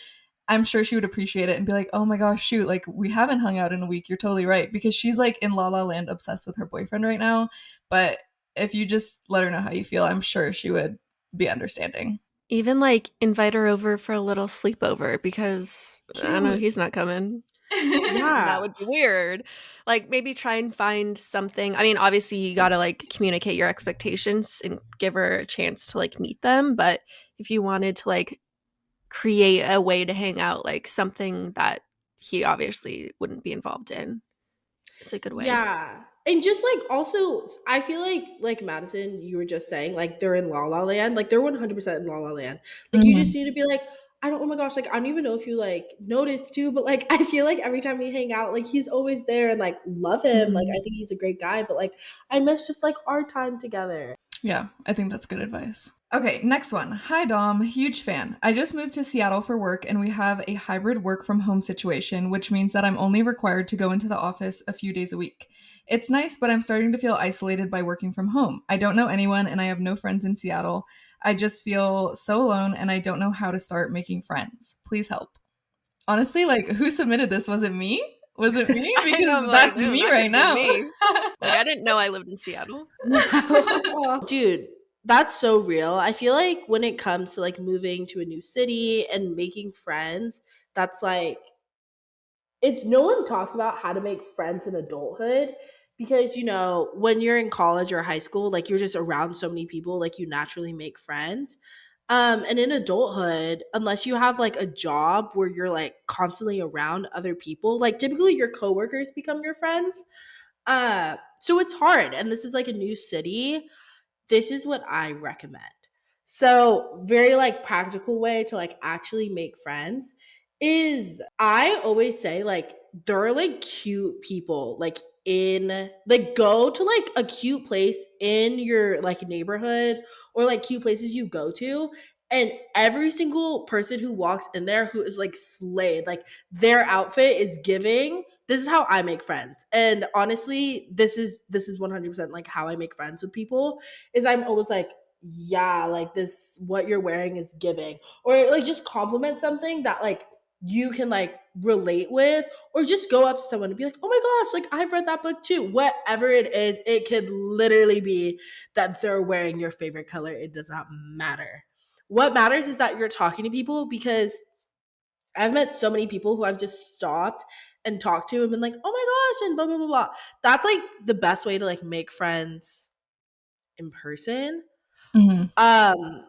I'm sure she would appreciate it and be like, "Oh my gosh, shoot, like we haven't hung out in a week. You're totally right." Because she's like in La La Land obsessed with her boyfriend right now. But if you just let her know how you feel, I'm sure she would be understanding. Even like invite her over for a little sleepover because I know Cute. he's not coming. That Yeah. would be weird. Like maybe try and find something. I mean, obviously you got to like communicate your expectations and give her a chance to like meet them, but if you wanted to like create a way to hang out, like something that he obviously wouldn't be involved in, it's a good way. Yeah. And just like also I feel like Madison, you were just saying, like they're in La La Land. Like they're 100% in La La Land. Like you just Mhm. need to be like, I don't, oh my gosh, like I don't even know if you like noticed too, but like I feel like every time we hang out, like he's always there, and like love him. Like I Mhm. think he's a great guy, but like I miss just like our time together. Yeah, I think that's good advice. Okay, next one. Hi, Dom. Huge fan. I just moved to Seattle for work, and we have a hybrid work from home situation, which means that I'm only required to go into the office a few days a week. It's nice, but I'm starting to feel isolated by working from home. I don't know anyone, and I have no friends in Seattle. I just feel so alone, and I don't know how to start making friends. Please help. Honestly, like, who submitted this? Was it me? Was it me? I know, I'm Because like, that's no, me that could right have been now. me. Like I didn't know I lived in Seattle. Wow. Dude, that's so real. I feel like when it comes to like moving to a new city and making friends, that's like it's no one talks about how to make friends in adulthood. because when you're in college or high school, like you're just around so many people, like you naturally make friends. And in adulthood, unless you have like a job where you're like constantly around other people, like typically your coworkers become your friends. So it's hard, and this is like a new city. This is what I recommend. So, very like practical way to like actually make friends is, I always say like there are like cute people like in like, go to like a cute place in your like neighborhood, or like cute places you go to, and every single person who walks in there who is like slayed, like their outfit is giving. This is how I make friends. And honestly, this is 100% like how I make friends with people, is I'm always like, yeah, like this, what you're wearing is giving. Or like just compliment something that like you can like relate with, or just go up to someone and be like, oh my gosh, like I've read that book too. Whatever it is, it could literally be that they're wearing your favorite color. It does not matter. What matters is that you're talking to people, because I've met so many people who I've just stopped and talked to and been like, oh my gosh, and blah, blah, blah, blah. That's like the best way to like make friends in person. Mhm. Um,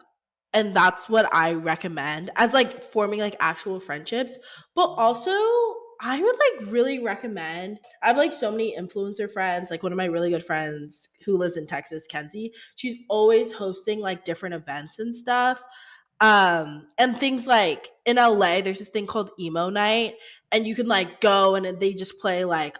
and that's what I recommend as like forming like actual friendships. But also, I would like really recommend, I have like so many influencer friends. Like one of my really good friends who lives in Texas, Kenzie, she's always hosting like different events and stuff. And things like in LA there's this thing called emo night, and you can like go and they just play like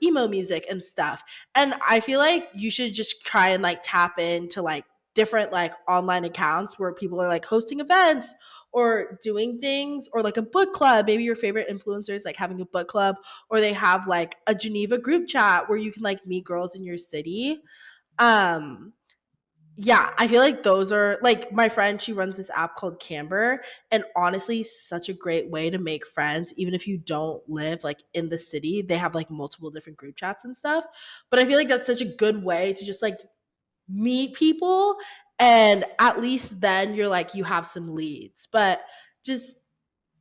emo music and stuff. And I feel like you should just try and like tap into like different like online accounts where people are like hosting events or doing things, or like a book club. Maybe your favorite influencers like having a book club, or they have like a Geneva group chat where you can like meet girls in your city. um yeah, I feel like those are like, my friend, she runs this app called Camber, and honestly, such a great way to make friends even if you don't live like in the city. They have like multiple different group chats and stuff. But I feel like that's such a good way to just like meet people, and at least then you're like, you have some leads. But just,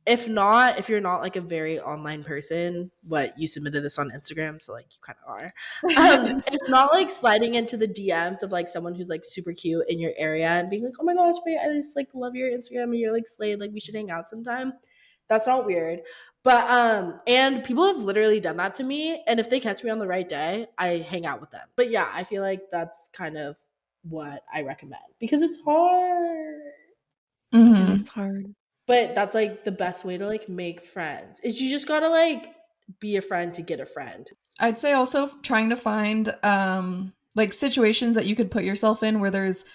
if not, if you're not like a very online person, what, you submitted this on Instagram, so like you kind of are. If not, like sliding into the DMs of like someone who's like super cute in your area and being like, oh my gosh, wait, I just like love your Instagram and you're like slayed, like we should hang out sometime. That's not weird. But and people have literally done that to me, and if they catch me on the right day, I hang out with them. But yeah, I feel like that's kind of what I recommend, because it's hard. It Mhm. is hard. But that's like the best way to like make friends, is you just gotta like be a friend to get a friend. I'd say also trying to find like situations that you could put yourself in where there's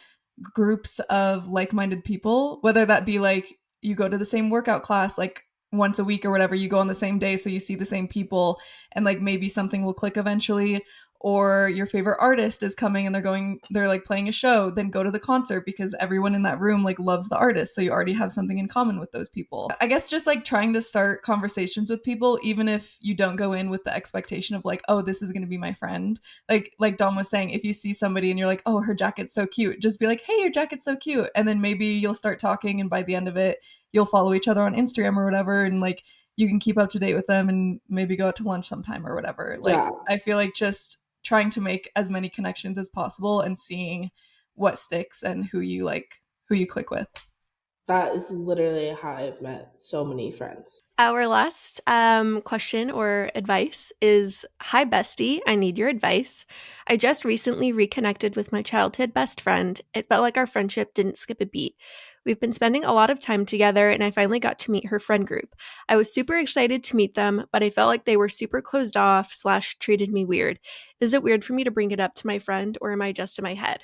groups of like-minded people, whether that be like you go to the same workout class like once a week or whatever, you go on the same day so you see the same people, and like maybe something will click eventually. Or your favorite artist is coming and they're like playing a show, then go to the concert because everyone in that room like loves the artist, so you already have something in common with those people. I guess just like trying to start conversations with people even if you don't go in with the expectation of like, oh, this is going to be my friend. Like Dom was saying, if you see somebody and you're like, oh, her jacket's so cute, just be like, hey, your jacket's so cute, and then maybe you'll start talking, and by the end of it you'll follow each other on Instagram or whatever, and like you can keep up to date with them and maybe go out to lunch sometime or whatever. Like Yeah, I feel like just trying to make as many connections as possible and seeing what sticks and who you click with. that is literally how I've met so many friends. Our last question or advice is, hi, bestie. I need your advice. I just recently reconnected with my childhood best friend. It felt like our friendship didn't skip a beat. We've been spending a lot of time together, and I finally got to meet her friend group. I was super excited to meet them, but I felt like they were super closed off / treated me weird. Is it weird for me to bring it up to my friend, or am I just in my head?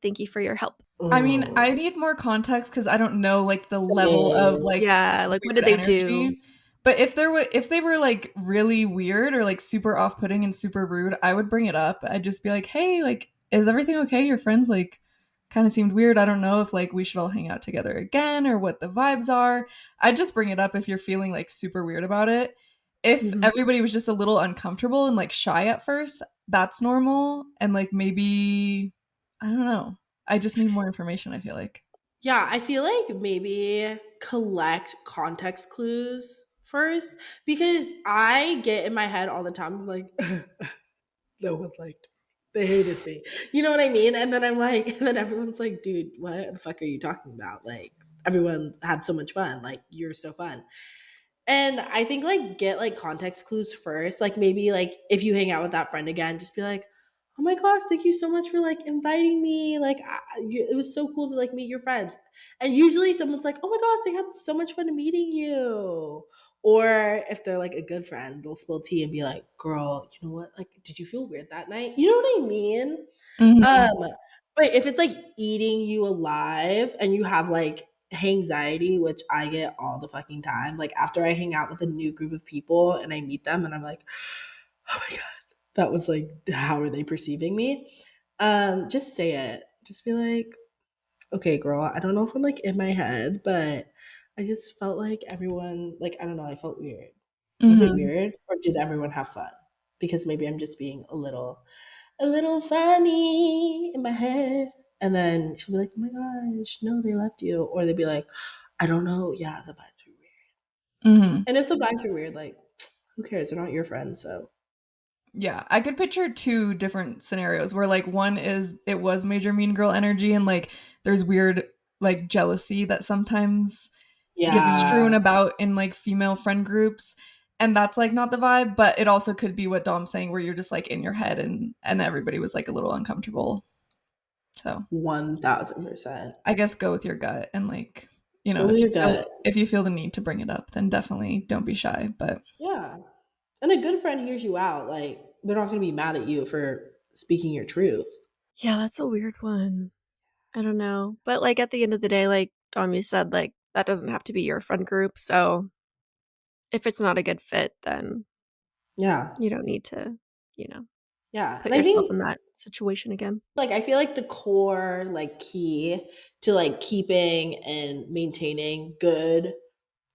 Thank you for your help. I mean, I Mm, need more context because I don't know like the level of same. like Yeah, like what did weird they do? energy. But if they were like really weird or like super off-putting and super rude, I would bring it up. I'd just be like, "Hey, like is everything okay? Your friends like kind of seemed weird. I don't know if like we should all hang out together again or what the vibes are." I'd just bring it up if you're feeling like super weird about it. If Mhm. everybody was just a little uncomfortable and like shy at first, that's normal, and like maybe I don't know. I just need more information, I feel like. Yeah, I feel like maybe collect context clues first, because I get in my head all the time, I'm like, No one liked me. They hated me. You know what I mean? And then I'm like, and then everyone's like, dude, what the fuck are you talking about? Like, everyone had so much fun. Like, you're so fun. And I think like get like context clues first. Like maybe like if you hang out with that friend again, just be like, "Oh my gosh, thank you so much for like inviting me. Like it was so cool to like meet your friends." And usually someone's like, "Oh my gosh, I had so much fun meeting you." Or if they're like a good friend, they'll spill tea and be like, "Girl, you know what? Like, did you feel weird that night?" You know what I mean? Mhm. But if it's like eating you alive and you have like anxiety, which I get all the fucking time, like after I hang out with a new group of people and I meet them and I'm like, oh my god, that was like, how are they perceiving me? Just say it. Just be like, okay, girl, I don't know if I'm like in my head, but I just felt like everyone, like, I don't know, I felt weird. Was it Mhm. weird or did everyone have fun? Because maybe I'm just being a little funny in my head. And then she'll be like, oh my gosh, no, they left you. Or they'd be like, I don't know. Yeah, the vibes were weird. Mhm. And if the vibes are weird, like, who cares? They're not your friends. So, Yeah, I could picture two different scenarios where like one is it was major mean girl energy and like there's weird like jealousy that sometimes gets strewn yeah, about in like female friend groups and that's like not the vibe, but it also could be what Dom's saying where you're just like in your head and everybody was like a little uncomfortable. So, 1000%. I guess go with your gut and like, Go with your gut. if you feel the need to bring it up, then definitely don't be shy, but Yeah. And a good friend hears you out. Like, they're not going to be mad at you for speaking your truth. Yeah, that's a weird one. I don't know. But, like, at the end of the day, like Dom, you said, like, that doesn't have to be your friend group, so if it's not a good fit, then Yeah. you don't need to, you know, Yeah. put And I yourself think in that situation again. like I feel like the core like key to like keeping and maintaining good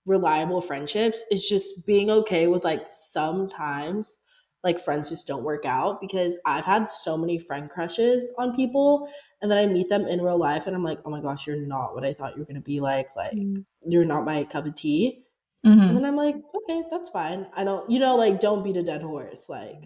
reliable friendships is just being okay with like sometimes like friends just don't work out because I've had so many friend crushes on people and then I meet them in real life and I'm like, "Oh my gosh, you're not what I thought you were going to be like Mm. you're not my cup of tea." And then mhm. I'm like, "Okay, that's fine. I don't, you know, like don't beat a dead horse. Like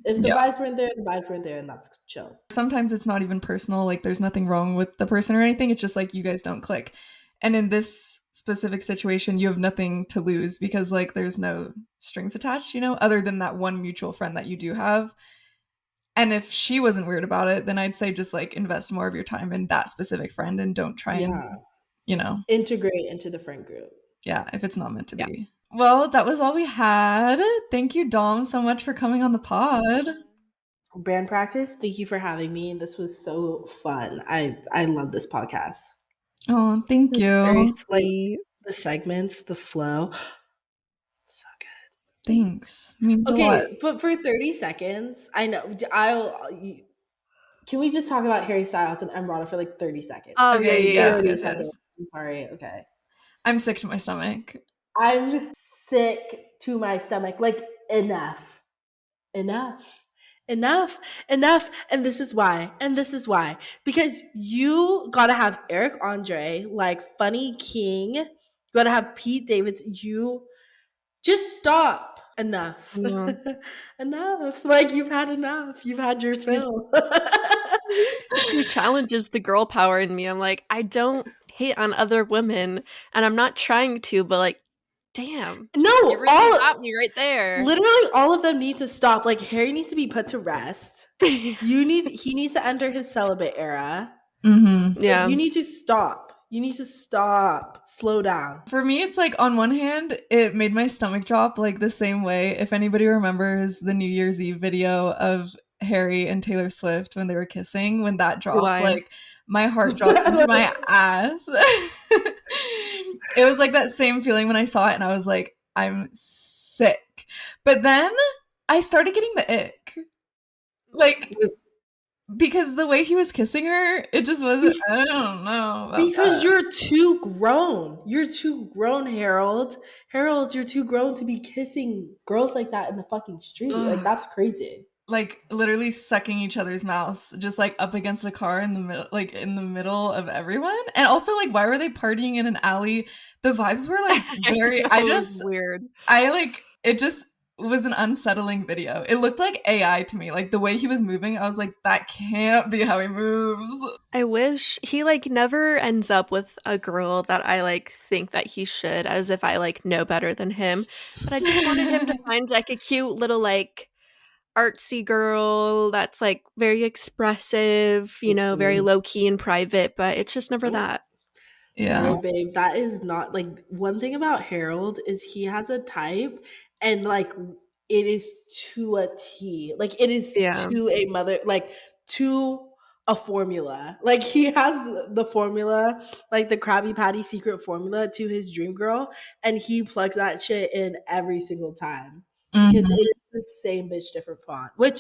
if the Yeah. vibes weren't there, the vibes weren't there and that's chill." Sometimes it's not even personal, like there's nothing wrong with the person or anything. It's just like you guys don't click. And in this specific situation, you have nothing to lose because like there's no strings attached, other than that one mutual friend that you do have. And if she wasn't weird about it, then I'd say just like invest more of your time in that specific friend and don't try and, Yeah. you know, Integrate into the friend group. yeah, if it's not meant to Yeah. be. Well, that was all we had. Thank you, Dom, so much for coming on the pod. Brand practice, thank you for having me. This was so fun. I love this podcast. Oh, thank That's very you. Like sweet. the segments, the flow. So Thanks. It means good. a lot. Okay, but for 30 seconds, I know can we just talk about Harry Styles and Emrata for like 30 seconds? Oh, yeah, Okay, yeah, yeah. yes, 30 yes, seconds. yes. I'm sorry. Okay. I'm sick to my stomach. I'm sick to my stomach. Like enough. Enough. Enough, enough. And this is why. And this is why. Because you gotta have Eric Andre, like Funny King. You gotta have Pete Davidson. You just stop. I Enough. know. Enough. Like you've had enough. You've had your She's fill. she challenges the girl power in me. I'm like, I don't hate on other women, and I'm not trying to, but like, damn, you No, really got me right there. literally all of them need to stop. Like Harry needs to be put to rest. He needs to enter his celibate era. Mm-hmm. Like Yeah. you need to stop. You need to stop. Slow down. For me, it's like on one hand, it made my stomach drop like the same way. If anybody remembers the New Year's Eve video of Harry and Taylor Swift when they were kissing, when that dropped, Rewind. like my heart dropped into my ass. It was like that same feeling when I saw it and I was like, I'm sick. But then I started getting the ick. Like, because the way he was kissing her, it just wasn't, I don't know about Because that. you're too grown. You're too grown, Harold. Harold, you're too grown to be kissing girls like that in the fucking street. Like Ugh. that's crazy. Like literally sucking each other's mouths just like up against a car in the middle, like in the middle of everyone. And also like why were they partying in an alley? The vibes were like very That was weird. I like it just was an unsettling video. It looked like AI to me. Like the way he was moving, I was like, that can't be how he moves. I wish he like never ends up with a girl that I like think that he should, as if I like know better than him. But I just wanted him to find like a cute little like artsy girl that's like very expressive, you know, very low key and private, but it's just never that. Yeah. Sorry, babe. That is not like one thing about Harold is he has a type and like it is to a T. Like it is Yeah. to a mother, like to a formula. Like he has the formula, like the Krabby Patty secret formula to his dream girl, and he plugs that shit in every single time because Mhm. it is the same bitch, different font, which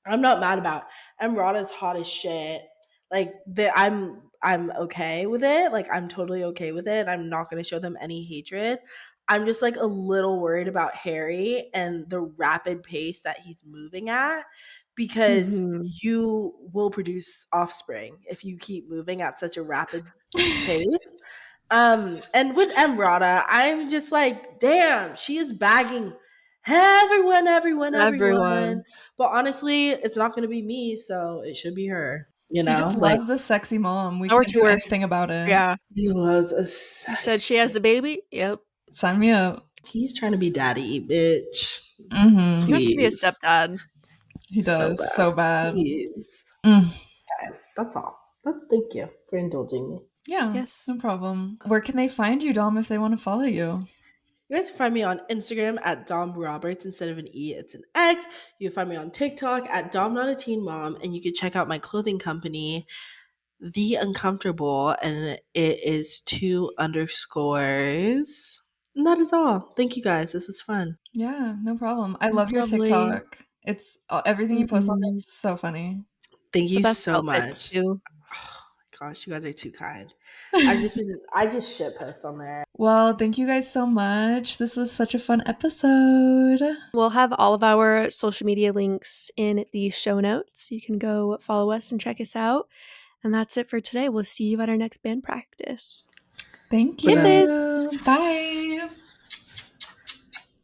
I'm not mad about. Emrata's hot as shit. Like I'm okay with it. Like I'm totally okay with it. I'm not gonna show them any hatred. I'm just like a little worried about Harry and the rapid pace that he's moving at because Mhm. you will produce offspring if you keep moving at such a rapid pace. And with Emrata, I'm just like, damn, she is bagging everyone, everyone, everyone. Everyone. But honestly, it's not gonna be me, so it should be her. You He just know, like loves a sexy mom. We Power can't to do her. anything about it. Yeah. he loves a You said sex. she has a baby? Yep. Sign me up. He's trying to be daddy, bitch. He Hmm. wants to be a Please, stepdad. He so does bad. so bad. Please. Mm. Okay, that's all. That's thank you for indulging me. Yeah, Yes. no problem. Where can they find you, Dom, if they want to follow you? You guys can find me on Instagram at Dom Roberts. Instead of an E, it's an X. You can find me on TikTok at Dom Not a Teen Mom, and you can check out my clothing company, The Uncomfortable, and it is 2 underscores. And that is all. Thank you guys. This was fun. Yeah, no problem. I It was love your lovely. TikTok. It's everything you post on there Mhm. is so funny. Thank The you best so outfits much. too. Oh my gosh, you guys are too kind. I just shit post on there. Well, thank you guys so much. This was such a fun episode. We'll have all of our social media links in the show notes. You can go follow us and check us out. And that's it for today. We'll see you at our next band practice. Thank Good night. Kisses. you. Bye.